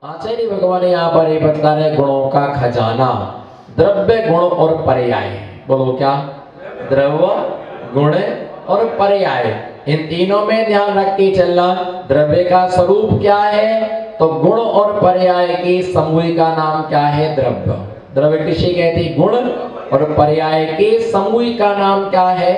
आचार्य भगवान यहाँ पर ये बता रहे गुणों का खजाना, द्रव्य गुण और पर्याय। बोलो क्या? द्रव्य गुण और पर्याय, इन तीनों में ध्यान रख के चलना। द्रव्य का स्वरूप क्या है? तो गुण और पर्याय की समूह का नाम क्या है? द्रव्य। द्रव्य किसे कहते हैं? गुण। और पर्याय के समूह का नाम क्या है?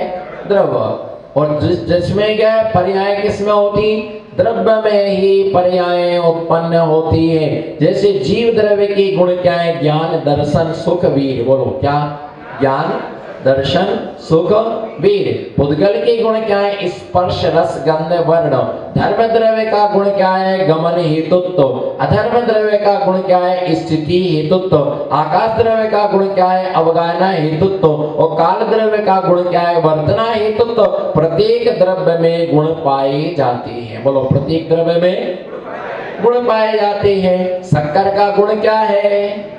द्रव्य। और जिसमें क्या पर्याय किसमें होती? द्रव्य में ही पर्याय उत्पन्न होती है। जैसे जीव द्रव्य के गुण क्या है? ज्ञान, दर्शन, सुख, वीर। बोलो क्या? ज्ञान, दर्शन, सुख, वीर। पुद्गल के गुण क्या है? स्पर्श, रस, गंध, वर्ण। धर्म द्रव्य का गुण क्या है? गमन, हेतुत्व। अधर्म द्रव्य का गुण क्या है? स्थिति, हेतुत्व। आकाश द्रव्य का गुण क्या है? अवगाहना, हेतुत्व। और काल द्रव्य का गुण क्या है? वर्तना, हेतुत्व। प्रत्येक द्रव्य में गुण पाए जाते हैं। बोलो प्रत्येक द्रव्य में गुण पाए जाते हैं। शक्कर का गुण क्या है?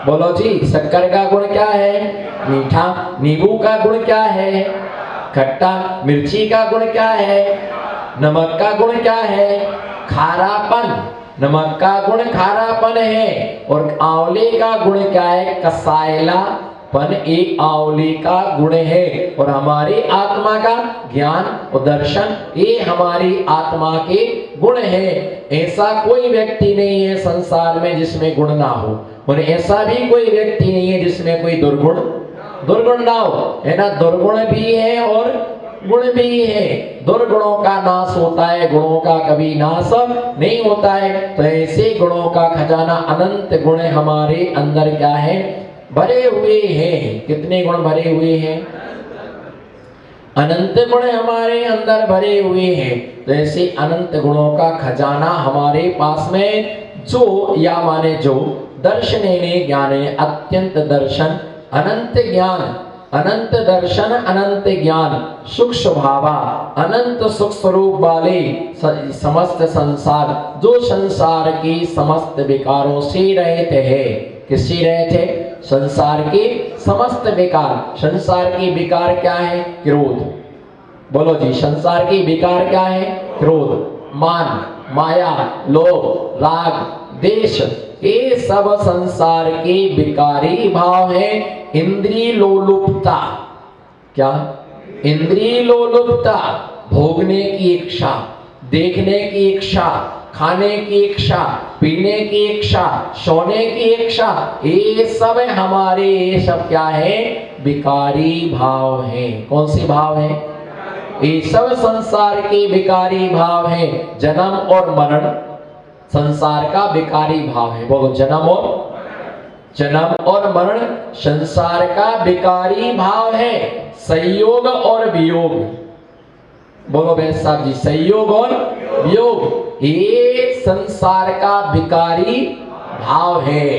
बोलो जी, शक्कर का गुण क्या है? मीठा। नींबू का गुण क्या है? खट्टा। मिर्ची का गुण क्या है? नमक का गुण क्या है? खारापन। नमक का गुण खारापन है। और आंवले का गुण क्या है? कसायलापन एक आंवले का गुण है। और हमारी आत्मा का ज्ञान और दर्शन, ये हमारी आत्मा के गुण है। ऐसा कोई व्यक्ति नहीं है संसार में जिसमें गुण ना हो, और ऐसा भी कोई व्यक्ति नहीं है जिसमें कोई दुर्गुण ना हो, है ना? दुर्गुण भी है और गुण भी है। दुर्गुणों का नाश होता है, गुणों का कभी नाश नहीं होता है। तो ऐसे गुणों का खजाना, अनंत गुण हमारे अंदर क्या है? भरे हुए हैं। कितने गुण भरे हुए हैं? अनंत गुण हमारे अंदर भरे हुए हैं। तो ऐसे अनंत गुणों का खजाना हमारे पास में जो, या माने जो दर्शनेने ज्ञाने, अत्यंत दर्शन, अनंत ज्ञान, अनंत दर्शन, अनंत ज्ञान, सुख स्वभावा, अनंत सुख स्वरूप वाले समस्त संसार, जो संसार की समस्त विकारों से रहित है। किससे रहित है? संसार के समस्त विकार। संसार के विकार क्या है? क्रोध। बोलो जी, संसार के विकार क्या है? क्रोध, मान, माया, लोभ, राग, देश, ये सब संसार के विकारी भाव है। इंद्रिय लोलुपता, क्या? इंद्रिय लोलुपता, भोगने की इच्छा, देखने की इच्छा, खाने की इच्छा, पीने की इच्छा, सोने की इच्छा, ये सब हमारे, ये सब क्या है? विकारी भाव है। कौन सी भाव है? ये सब संसार के विकारी भाव है। जन्म और मरण संसार का विकारी भाव है। बोलो जन्म और मरण संसार का विकारी भाव है। संयोग और वियोग। बोलो वैद्य साहब जी, संयोग और वियोग ये संसार का विकारी भाव है।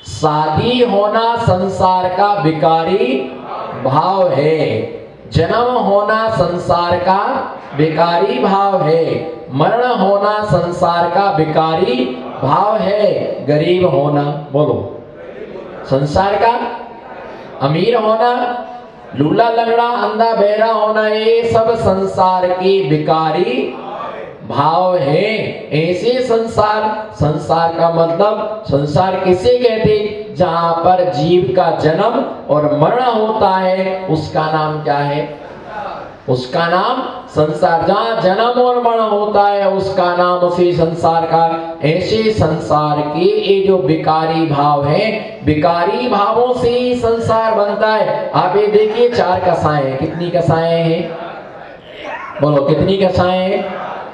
शादी होना संसार का विकारी भाव है। जन्म होना संसार का विकारी भाव है। मरण होना संसार का विकारी भाव है। गरीब होना, बोलो, संसार का, अमीर होना, लूला लंगड़ा, अंधा बहरा होना, ये सब संसार के विकारी भाव है। ऐसे संसार का मतलब, संसार किसे कहते? जहां पर जीव का जन्म और मरण होता है, उसका नाम क्या है? उसका नाम संसार। जहां जन्म और मरण होता है, उसका नाम उसी संसार का। ऐसे संसार के ये जो विकारी भाव है, विकारी भावों से ही संसार बनता है। आप ये देखिए, 4 कसाएं हैं। कितनी कसाएं हैं? बोलो कितनी कसाएं हैं?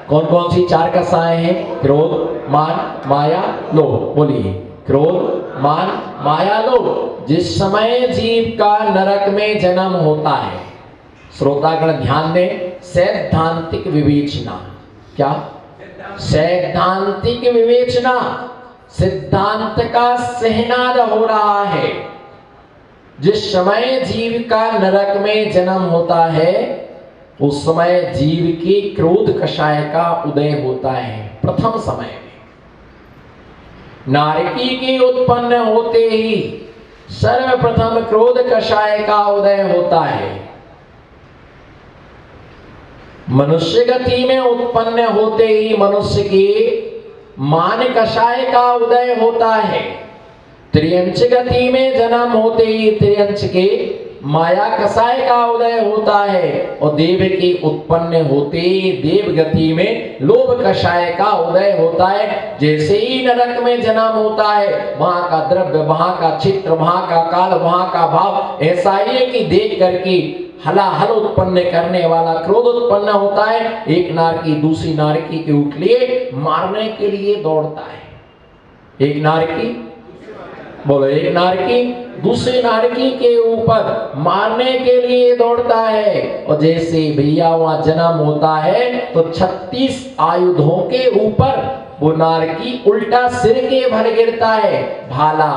कौन कौन सी 4 कसाएं हैं? क्रोध, मान, माया, लोभ। बोलिए, क्रोध, मान, माया, लोभ। जिस समय जीव का नरक में जन्म होता है, श्रोतागण ध्यान दें, सैद्धांतिक विवेचना। क्या? सैद्धांतिक विवेचना, सिद्धांत का सहनाद हो रहा है। जिस समय जीव का नरक में जन्म होता है, उस समय जीव के क्रोध कषाय का उदय होता है। प्रथम समय में नारकी के उत्पन्न होते ही सर्वप्रथम क्रोध कषाय का उदय होता है। मनुष्य गति में उत्पन्न होते ही मनुष्य की मान कषाय का उदय होता है। त्रियंच गति में जन्म होते ही त्रियंच के माया कषाय का उदय होता है और देव की उत्पन्न होते देव गति में लोभ कषाय का उदय होता है। जैसे ही नरक में जन्म होता है, वहां का द्रव्य, वहां का चित्र, वहां का काल, वहां का भाव ऐसा ही है कि देख करके हलाहल उत्पन्न करने वाला क्रोध उत्पन्न होता है। एक नारकी दूसरी नारकी के लिए मारने के लिए दौड़ता है। एक नारकी, बोलो, एक नारकी दूसरी नारकी के ऊपर मारने के लिए दौड़ता है। और जैसे भैया वहां जन्म होता है तो 36 आयुधों के ऊपर वो नारकी उल्टा सिर के भर गिरता है। भाला,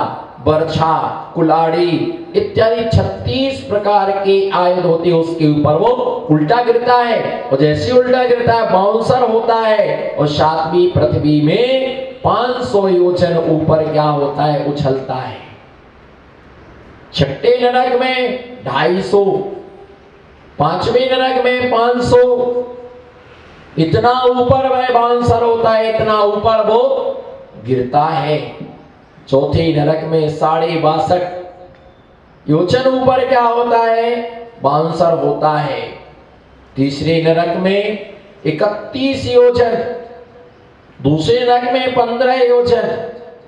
बर्छा, कुलाड़ी इत्यादि 36 प्रकार के आयुध होते हैं, उसके ऊपर वो उल्टा गिरता है। और जैसे उल्टा गिरता है बाउंसर होता है और सातवीं पृथ्वी में 500 योजन ऊपर क्या होता है, उछलता है। छठे नरक में 250, पांचवें नरक में 500, इतना ऊपर वह बाउंसर होता है, इतना ऊपर वो गिरता है। चौथे नरक में 62.5 योजन ऊपर क्या होता है, बाउंसर होता है। तीसरे नरक में 31 योजन, दूसरे नरक में 15 योजन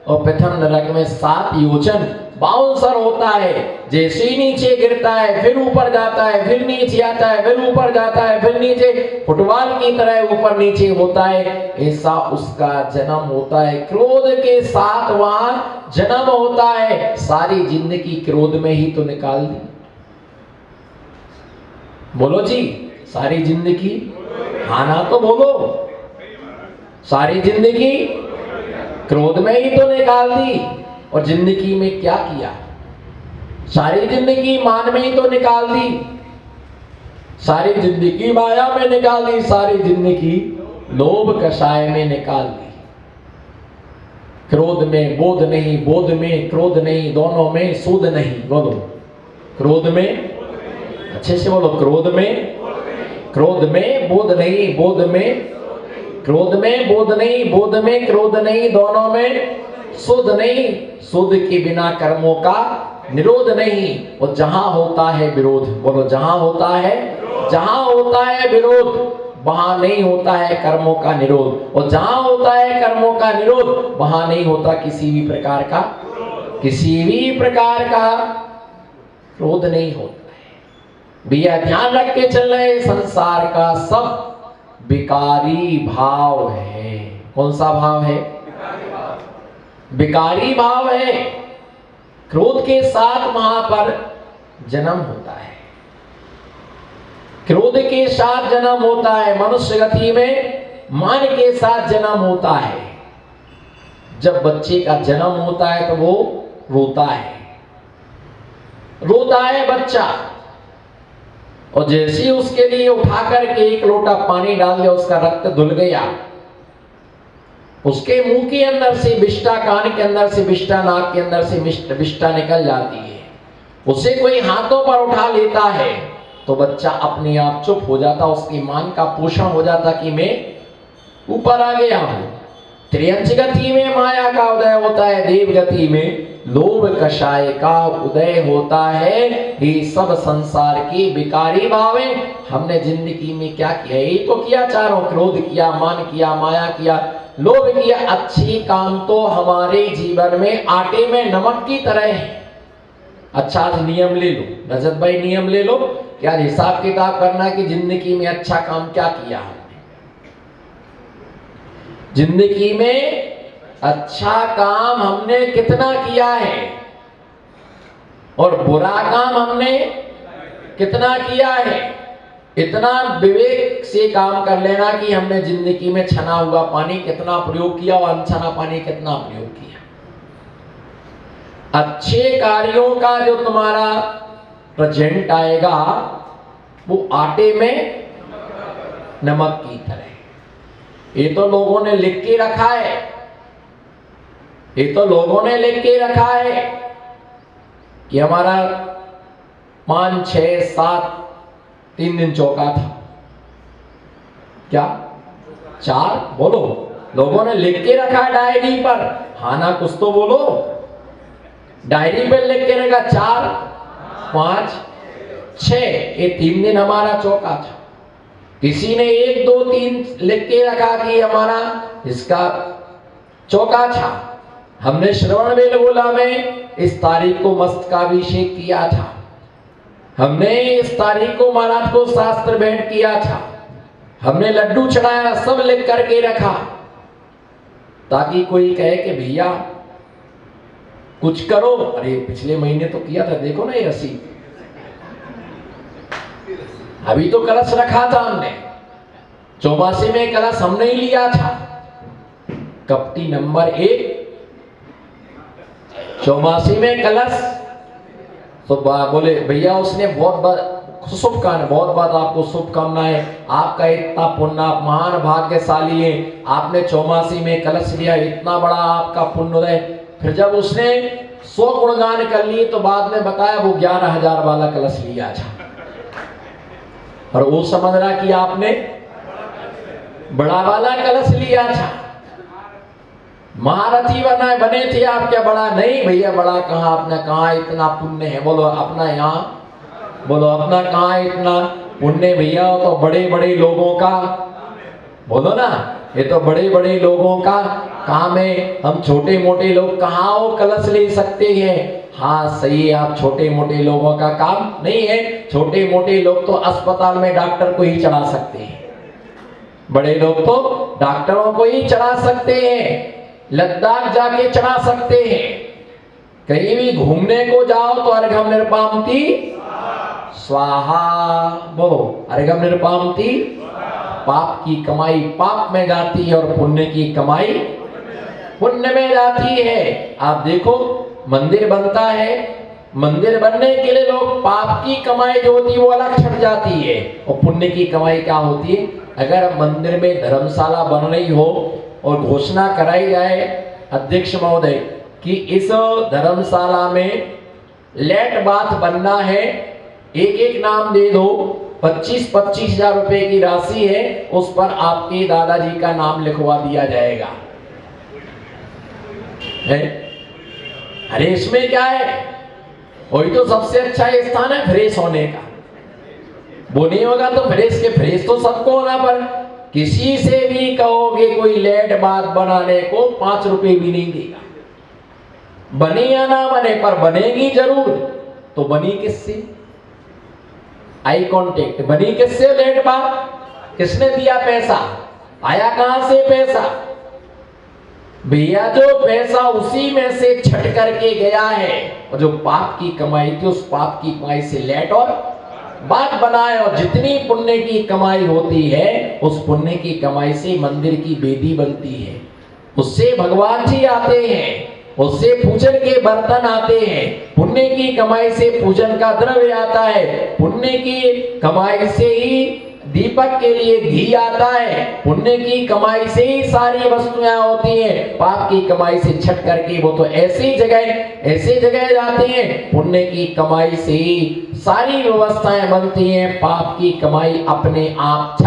और प्रथम नरक में 7 योजन बाउंसर होता है। जैसे ही नीचे गिरता है फिर ऊपर जाता है, फिर नीचे आता है, फिर ऊपर जाता है, फिर नीचे, फुटबॉल की तरह ऊपर नीचे होता है। ऐसा उसका जन्म होता है। क्रोध के साथ वहां जन्म होता है। सारी जिंदगी क्रोध में ही तो निकाल दी। बोलो जी, सारी जिंदगी, हाँ ना तो बोलो, सारी जिंदगी क्रोध में ही तो निकाल दी। और जिंदगी में क्या किया, सारी जिंदगी मान में ही तो निकाल दी, सारी जिंदगी माया में निकाल दी, सारी जिंदगी लोभ कषाय में निकाल दी। क्रोध में बोध नहीं, बोध में क्रोध नहीं, दोनों में सूद नहीं। बोलो, क्रोध में, अच्छे से बोलो, क्रोध में, क्रोध में बोध नहीं, बोध में क्रोध में बोध नहीं, बोध में क्रोध नहीं, दोनों में सुध नहीं। सुध के बिना कर्मों का निरोध नहीं। और जहां होता है विरोध, बोलो, जहां होता है, जहां होता है विरोध वहां नहीं होता है कर्मों का निरोध। और जहां होता है कर्मों का निरोध वहां नहीं होता किसी भी प्रकार का, किसी भी प्रकार का क्रोध नहीं होता है। भैया ध्यान रख के चल रहे, संसार का सब विकारी भाव है। कौन सा भाव है, विकारी भाव है। क्रोध के साथ वहां पर जन्म होता है, क्रोध के साथ जन्म होता है। मनुष्य गति में मान के साथ जन्म होता है। जब बच्चे का जन्म होता है तो वो रोता है, रोता है बच्चा। और जैसे ही उसके लिए उठा करके एक लोटा पानी डाल दिया, उसका रक्त धुल गया, उसके मुंह के अंदर से विष्ठा, कान के अंदर से विष्ठा, नाक के अंदर से विष्ठा निकल जाती है। उसे कोई हाथों पर उठा लेता है तो बच्चा अपने आप चुप हो जाता, उसकी मान का पोषण हो जाता कि मैं ऊपर आ गया हूं। त्रियंच गति में माया का उदय होता है, देव गति में लोभ कषाय का उदय होता है। ये सब संसार के विकारी भाव है। हमने जिंदगी में क्या किया, यही तो किया चारों, क्रोध किया, मान किया, माया किया, लोभ किया। अच्छे काम तो हमारे जीवन में आटे में नमक की तरह है। अच्छा, आज नियम ले लो, रजत भाई नियम ले लो, क्या हिसाब किताब करना कि जिंदगी में अच्छा काम क्या किया हमने, जिंदगी में अच्छा काम हमने कितना किया है और बुरा काम हमने कितना किया है। इतना विवेक से काम कर लेना कि हमने जिंदगी में छना हुआ पानी कितना प्रयोग किया और अनछना पानी कितना प्रयोग किया। अच्छे कार्यों का जो तुम्हारा प्रेजेंट आएगा वो आटे में नमक की तरह। ये तो लोगों ने लिख के रखा है, ये तो लोगों ने लिख के रखा है कि हमारा 5, 6, 7 3 दिन चौका था। क्या 4 बोलो, लोगों ने लिख के रखा डायरी पर, हाँ ना कुछ तो बोलो। डायरी पर लिख के रखा 4, 5, 6, ये 3 दिन हमारा चौका था। किसी ने 1, 2, 3 लिख के रखा कि हमारा इसका चौका था। हमने श्रवण बेलगोला में इस तारीख को मस्तकाभिषेक किया था। हमने इस तारीख को महाराज को शास्त्र भेंट किया था। हमने लड्डू चढ़ाया, सब लिख करके रखा, ताकि कोई कहे कि भैया कुछ करो। अरे पिछले महीने तो किया था, देखो ना ये रसीद। अभी तो कलश रखा था हमने, चौमासी में कलश हमने ही लिया था। कपटी नंबर 1, चौमासी में कलश। तो बोले भैया उसने बहुत शुभकामनाएं, बहुत आपको शुभकामनाएं, आपका इतना पुण्य, आप महान भाग्यशाली हैं, आपने चौमासी में कलश लिया, इतना बड़ा आपका पुण्योदय। फिर जब उसने 100 गुणगान कर लिए तो बाद में बताया वो 11,000 वाला कलश लिया था, और वो समझ रहा कि आपने बड़ा वाला कलश लिया था। महारथी बने थे आप, क्या बड़ा नहीं भैया, बड़ा कहाँ, आपने कहाँ इतना पुण्य है, बोलो अपना यहाँ, बोलो अपना कहाँ इतना पुण्य भैया, तो बड़े बड़े लोगों का, बोलो ना, ये तो बड़े बड़े लोगों का काम है। हम छोटे मोटे लोग कहाँ वो कलश ले सकते हैं। हाँ सही है, आप छोटे मोटे लोगों का काम नहीं है। छोटे मोटे लोग तो अस्पताल में डॉक्टर को ही चढ़ा सकते हैं, बड़े लोग तो डॉक्टरों को ही चढ़ा सकते हैं, लद्दाख जाके चढ़ा सकते हैं। कहीं भी घूमने को जाओ तो अर्घम निर्पामती स्वाहा, बोलो अर्घम निर्पामती। पाप की कमाई पाप में जाती है और पुण्य की कमाई पुण्य में जाती है। आप देखो मंदिर बनता है, मंदिर बनने के लिए लोग पाप की कमाई जो होती है वो अलग छट जाती है, और पुण्य की कमाई क्या होती है। अगर मंदिर में धर्मशाला बन रही हो और घोषणा कराई जाए अध्यक्ष महोदय कि इस धर्मशाला में लेट बाथ बनना है, एक एक नाम दे दो, 25-25 हजार रुपए की राशि है, उस पर आपके दादाजी का नाम लिखवा दिया जाएगा। है? अरे इसमें क्या है, वही तो सबसे अच्छा स्थान है फ्रेश होने का। वो नहीं होगा तो फ्रेश के फ्रेश तो सबको होना, पर किसी से भी कहोगे कोई लेट बात बनाने को 5 रुपए भी नहीं देगा। बने या ना बने, पर बनेगी जरूर। तो बनी किससे? आई कांटेक्ट बनी किससे? लेट बात। किसने दिया पैसा? आया कहां से पैसा? भैया जो पैसा उसी में से छट करके गया है, और जो पाप की कमाई थी उस पाप की कमाई से लेट और बात बनाए। और जितनी पुण्य की कमाई होती है उस पुण्य की कमाई से मंदिर की वेदी बनती है, उससे भगवान जी आते हैं, उससे पूजन के बर्तन आते हैं, पुण्य की कमाई से पूजन का द्रव्य आता है, पुण्य की कमाई से ही दीपक के लिए घी आता है, पुण्य की कमाई से ही सारी वस्तुएं होती हैं। पाप की कमाई से छट करके वो तो ऐसी जगह जाते हैं, पुण्य की कमाई से ही सारी व्यवस्थाएं बनती हैं, पाप की कमाई अपने आप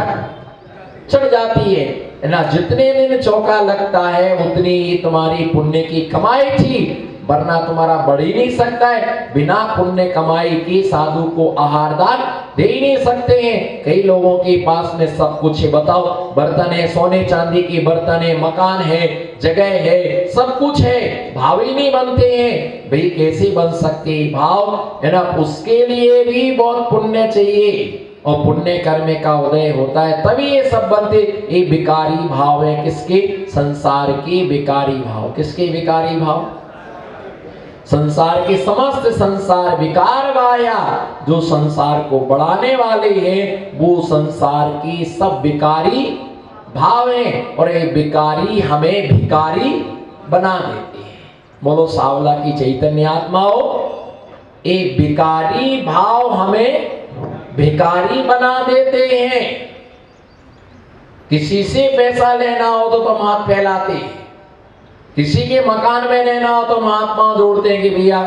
छट जाती है ना। जितने दिन चौका लगता है उतनी ही तुम्हारी पुण्य की कमाई थी, वरना तुम्हारा बढ़ ही नहीं सकता है। बिना पुण्य कमाई की साधु को आहार दान दे ही नहीं सकते हैं। कई लोगों के पास में सब कुछ है, बताओ, बर्तन है, सोने चांदी की बर्तन है, मकान है, जगह है, सब कुछ है, भाव ही नहीं बनते हैं। भाई कैसे बन सकते हैं भाव, है ना। उसके लिए भी बहुत पुण्य चाहिए, और पुण्य कर्म का उदय होता है तभी ये सब बनते। ये विकारी भाव है किसके? संसार के विकारी भाव। किसके विकारी भाव? संसार के समस्त संसार विकार वाया, जो संसार को बढ़ाने वाले हैं वो संसार की सब विकारी भाव हैं, और ये विकारी हमें भिकारी बना देते हैं। बोलो सावला की चैतन्य आत्मा हो। ये विकारी भाव हमें भिखारी बना देते हैं। किसी से पैसा लेना हो तो तुम हाथ फैलाते हैं, किसी के मकान में लेना हो तो महात्मा जोड़ते हैं कि भैया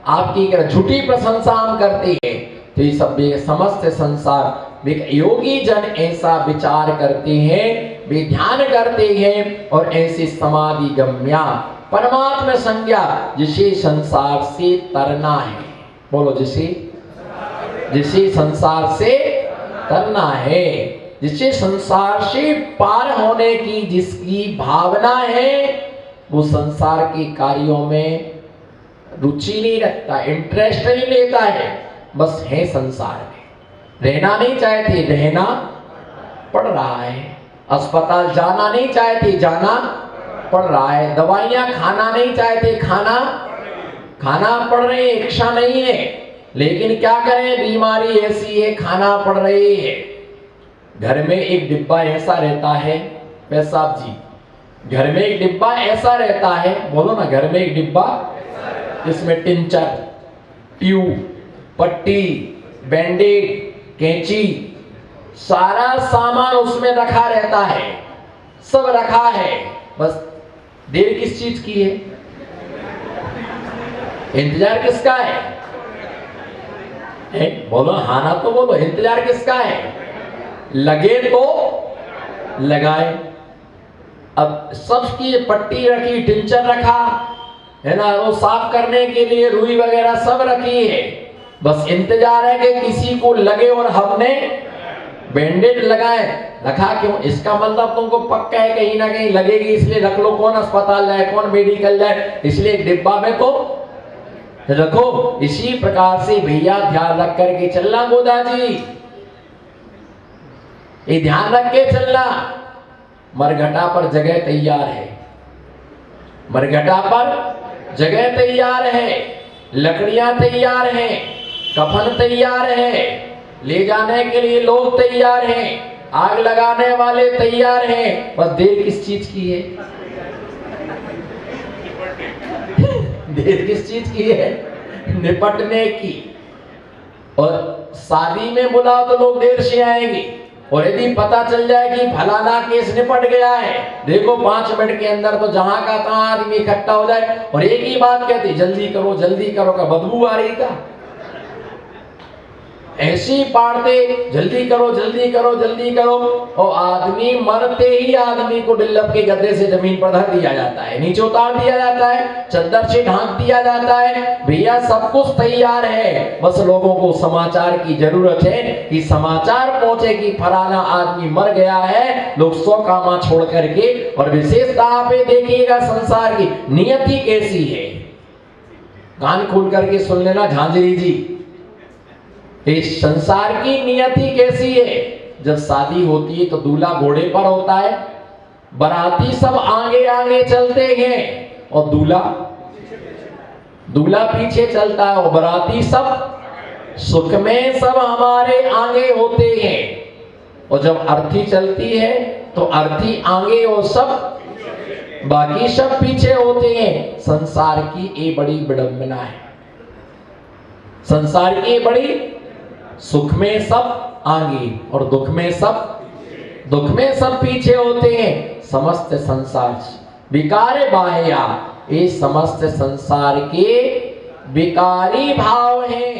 आपकी झूठी प्रशंसा हम करते हैं। तो ये सब समस्त संसार योगी जन ऐसा विचार करते हैं वे ध्यान करते हैं और ऐसी समाधि गम्या परमात्मा संज्ञा जिसे संसार से तरना है। बोलो, जिसे संसार से तरना है, जिसे संसार से पार होने की जिसकी भावना है, वो संसार के कार्यों में रुचि नहीं रखता, इंटरेस्ट नहीं लेता है, बस है संसार में, रहना नहीं चाहते, रहना पड़ रहा है। अस्पताल जाना नहीं चाहते, जाना पड़ रहा है। दवाइयां खाना नहीं चाहते, खाना पड़ रही है। इच्छा नहीं है, लेकिन क्या करें, बीमारी ऐसी है, खाना पड़ रही है। घर में एक डिब्बा ऐसा रहता है, पेशाब जी, घर में एक डिब्बा ऐसा रहता है, बोलो ना, घर में एक डिब्बा जिसमें टिंचर, ट्यूब, पट्टी, बैंडेड, कैंची, सारा सामान उसमें रखा रहता है, सब रखा है, बस देर किस चीज की है, इंतजार किसका है? बोलो, हाँ ना तो बोलो, इंतजार किसका है? लगे तो लगाए। अब सबकी पट्टी रखी, टिंचर रखा है ना, वो साफ करने के लिए रुई वगैरह सब रखी है, बस इंतजार है कि किसी को लगे और हमने बैंडेज लगाए। रखा क्यों? इसका मतलब तुमको पक्का है कहीं ना कहीं लगेगी, इसलिए रख लो। कौन अस्पताल जाए, कौन मेडिकल जाए, इसलिए एक डिब्बा में तो रखो। इसी प्रकार से भैया ध्यान रख करके चलना गोदा जी, ये ध्यान रख के चलना। मरघटा पर जगह तैयार है, मरघटा पर जगह तैयार है, लकड़ियां तैयार हैं, कफन तैयार है, ले जाने के लिए लोग तैयार हैं, आग लगाने वाले तैयार हैं, बस देर किस चीज की है? देर किस चीज की है? निपटने की। और शादी में बुलाओ तो लोग देर से आएंगे, और यदि पता चल जाए कि फलाना केस निपट गया है, देखो 5 मिनट के अंदर तो जहां का तहां आदमी इकट्ठा हो जाए, और एक ही बात कहते, जल्दी करो जल्दी करो, का बदबू आ रही था, ऐसी पाड़ते, जल्दी करो जल्दी करो जल्दी करो, और आदमी मरते ही आदमी को डिल्लप के गद्दे से जमीन पर धर दिया जाता है, नीचे उतार दिया जाता है, चद्दर से ढांक दिया जाता है। भैया सब कुछ तैयार है, बस लोगों को समाचार की जरूरत है कि समाचार पहुंचे कि फलाना आदमी मर गया है। लोग सौ कामा छोड़ करके, और विशेषता आप देखिएगा संसार की नियति कैसी है, कान खोल करके सुन लेना झांझरी जी, इस संसार की नियति कैसी है। जब शादी होती है तो दूल्हा घोड़े पर होता है, बाराती सब आगे आगे चलते हैं, और दूल्हा पीछे चलता है, और बाराती सब सुख में सब हमारे आगे होते हैं। और जब अर्थी चलती है तो अर्थी आगे और सब बाकी सब पीछे होते हैं। संसार की ये बड़ी विडंबना है, संसार की बड़ी, सुख में सब आगे और दुख में सब पीछे होते हैं। समस्त संसार विकार बाह्या, ये समस्त संसार के विकारी भाव हैं।